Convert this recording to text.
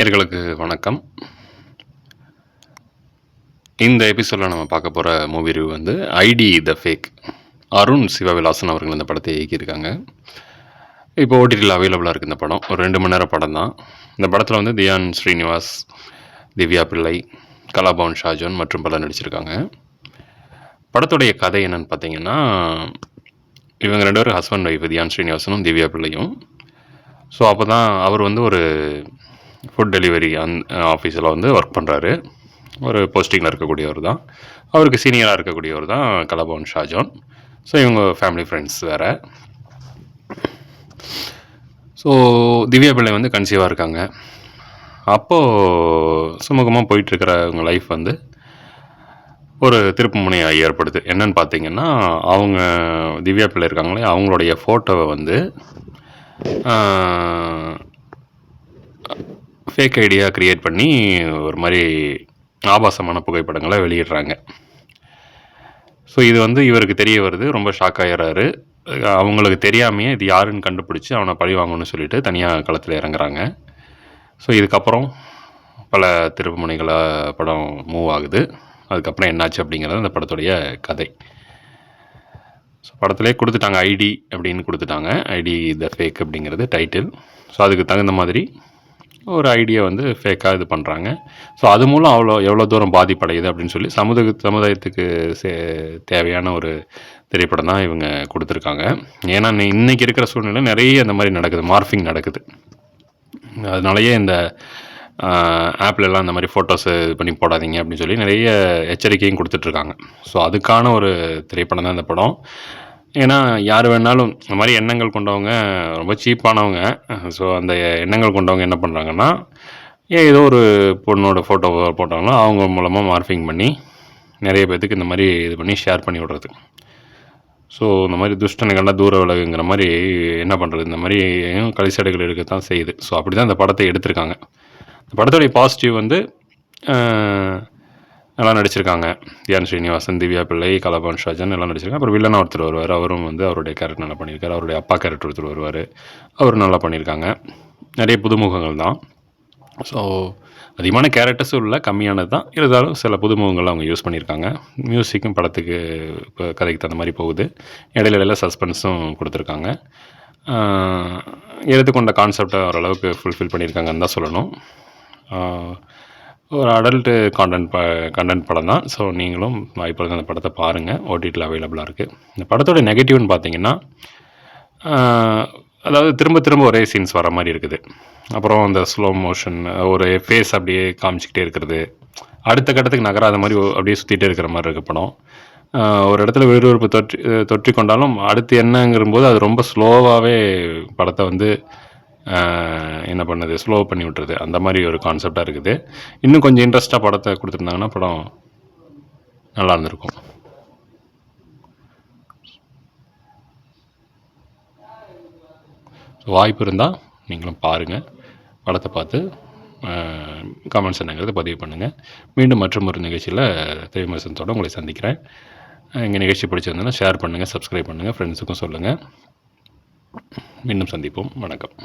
நேயர்களுக்கு வணக்கம். இந்த எபிசோடில் நம்ம பார்க்க போகிற மூவி ரிவ்யூ வந்து ஐடி த ஃபேக். அருண் சிவவிலாசன் அவர்கள் இந்த படத்தை இயக்கியிருக்காங்க. இப்போ ஓடிடியில் அவைலபிளாக இருக்குது இந்த படம். ஒரு 2 மணி நேரம் படம் தான். இந்த படத்தில் வந்து தியான் ஸ்ரீனிவாஸ், திவ்யா பிள்ளை, கலாபவன் ஷாஜோன் மற்றும் பலர் நடிச்சிருக்காங்க. படத்துடைய கதை என்னன்னு பார்த்தீங்கன்னா, இவங்க 2 பேரும் ஹஸ்பண்ட் ஒய்ஃப், தியான் ஸ்ரீனிவாசனும் திவ்யா பிள்ளையும். ஸோ அப்போ தான் அவர் வந்து ஒரு ஃபுட் டெலிவரி ஆஃபீஸில் வந்து ஒர்க் பண்ணுறாரு. ஒரு போஸ்டிங்கில் இருக்கக்கூடியவர் தான். அவருக்கு சீனியராக இருக்கக்கூடியவர் தான் கலாபவன் ஷாஜோன். ஸோ இவங்க ஃபேமிலி ஃப்ரெண்ட்ஸ் வேறு. ஸோ திவ்யா பிள்ளை வந்து கன்சீவாக இருக்காங்க. அப்போது சுமூகமாக போயிட்டுருக்கிற இவங்க லைஃப் வந்து ஒரு திருப்பு முனையாக ஏற்படுது. என்னன்னு பார்த்தீங்கன்னா, அவங்க திவ்யா பிள்ளை இருக்காங்களே, அவங்களுடைய ஃபோட்டோவை வந்து ஃபேக் ஐடியா க்ரியேட் பண்ணி ஒரு மாதிரி ஆபாசமான புகைப்படங்களை வெளியிடுறாங்க. ஸோ இது வந்து இவருக்கு தெரிய வருது. ரொம்ப ஷாக் ஆகிடுறாரு. அவங்களுக்கு தெரியாமையே இது யாருன்னு கண்டுபிடிச்சி அவனை பழி வாங்கணும்னு சொல்லிட்டு தனியாக களத்தில் இறங்குறாங்க. ஸோ இதுக்கப்புறம் பல திருப்புமுனைகளாக படம் மூவ் ஆகுது. அதுக்கப்புறம் என்னாச்சு அப்படிங்கிறது அந்த படத்துடைய கதை. ஸோ படத்திலே கொடுத்துட்டாங்க, ஐடி அப்படின்னு கொடுத்துட்டாங்க. ஐடி த ஃபேக் அப்படிங்கிறது டைட்டில். ஸோ அதுக்கு தகுந்த மாதிரி ஒரு ஐடியா வந்து ஃபேக்காக இது பண்ணுறாங்க. ஸோ அது மூலம் எவ்வளோ தூரம் பாதிப்படையுது அப்படின்னு சொல்லி சமுதாயத்துக்கு தேவையான ஒரு திரைப்படம் தான் இவங்க கொடுத்துருக்காங்க. ஏன்னா இன்றைக்கி இருக்கிற சூழ்நிலை நிறைய இந்த மாதிரி நடக்குது, மார்ஃபிங் நடக்குது. அதனாலேயே இந்த ஆப்லெல்லாம் இந்த மாதிரி ஃபோட்டோஸை இது பண்ணி போடாதீங்க அப்படின்னு சொல்லி நிறைய எச்சரிக்கையும் கொடுத்துட்ருக்காங்க. ஸோ அதுக்கான ஒரு திரைப்படம் தான் இந்த படம். ஏன்னா யார் வேணாலும் இந்த மாதிரி எண்ணங்கள் கொண்டவங்க ரொம்ப சீப்பானவங்க. ஸோ அந்த எண்ணங்கள் கொண்டவங்க என்ன பண்ணுறாங்கன்னா, ஏதோ ஒரு பொண்ணோட ஃபோட்டோ போட்டாங்கன்னா அவங்க மூலமாக மார்ஃபிங் பண்ணி நிறைய பேர்த்துக்கு இந்த மாதிரி இது பண்ணி ஷேர் பண்ணி விடுறது. ஸோ இந்த மாதிரி துஷ்டனுக்கெல்லாம் தூர விலகுங்கிற மாதிரி என்ன பண்ணுறது, இந்த மாதிரி கலிசடைகள் இருக்கத்தான் செய்யுது. ஸோ அப்படி தான் இந்த படத்தை எடுத்திருக்காங்க. இந்த படத்துடைய பாசிட்டிவ் வந்து நல்லா நடிச்சிருக்காங்க. தியான் ஸ்ரீனிவாசன், திவ்யா பிள்ளை, கலாபவன் ஷாஜன் எல்லாம் நடிச்சிருக்காங்க. அப்புறம் வில்லனாக ஒருத்தர் வருவார். அவரும் வந்து அவருடைய கேரக்டர் நல்லா பண்ணியிருக்காரு. அவருடைய அப்பா கேரக்டர் ஒருத்தர் வருவார். அவரும் நல்லா பண்ணியிருக்காங்க. நிறைய புதுமுகங்கள் தான். ஸோ அதிகமான கேரக்டர்ஸும் இல்லை, கம்மியானது தான். இருந்தாலும் சில புதுமுகங்கள் அவங்க யூஸ் பண்ணியிருக்காங்க. மியூசிக்கும் படத்துக்கு இப்போ கதைக்கு தகுந்த மாதிரி போகுது. இடையில சஸ்பென்ஸும் கொடுத்துருக்காங்க. எடுத்துக்கொண்ட கான்செப்டை ஓரளவுக்கு ஃபுல்ஃபில் பண்ணியிருக்காங்கன்னு தான் சொல்லணும். ஒரு அடல்ட்டு கண்டென்ட் படம் தான். ஸோ நீங்களும் வாய்ப்பு இருந்தால் அந்த படத்தை பாருங்கள். ஓடிடியில் அவைலபிளாக இருக்குது. இந்த படத்தோட நெகட்டிவ்னு பார்த்தீங்கன்னா, அதாவது திரும்ப ஒரே சீன்ஸ் வர மாதிரி இருக்குது. அப்புறம் அந்த ஸ்லோ மோஷன், ஒரு ஃபேஸ் அப்படியே காமிச்சிக்கிட்டே இருக்கிறது, அடுத்த கட்டத்துக்கு நகராத மாதிரி அப்படியே சுற்றிகிட்டே இருக்கிற மாதிரி இருக்குது படம். ஒரு இடத்துல விறுவிறுப்பு தொற்றி கொண்டாலும் அடுத்து என்னங்கிறபோது அது ரொம்ப ஸ்லோவாகவே படத்தை வந்து என்ன பண்ணுது, ஸ்லோ பண்ணி விட்டுறது. அந்த மாதிரி ஒரு கான்செப்டாக இருக்குது. இன்னும் கொஞ்சம் இன்ட்ரெஸ்ட்டாக படத்தை கொடுத்துருந்தாங்கன்னா படம் நல்லா இருந்திருக்கும். ஸோ வாய்ப்பு இருந்தால் நீங்களும் பாருங்கள். படத்தை பார்த்து கமெண்ட்ஸ் என்னங்கிறத பதிவு பண்ணுங்கள். மீண்டும் மற்றும் ஒரு நிகழ்ச்சியில் திரைவிமர்சனத்தோடு உங்களை சந்திக்கிறேன். எங்கள் நிகழ்ச்சி பிடிச்சிருந்ததுன்னா ஷேர் பண்ணுங்கள், சப்ஸ்கிரைப் பண்ணுங்கள், ஃப்ரெண்ட்ஸுக்கும் சொல்லுங்கள். மீண்டும் சந்திப்போம். வணக்கம்.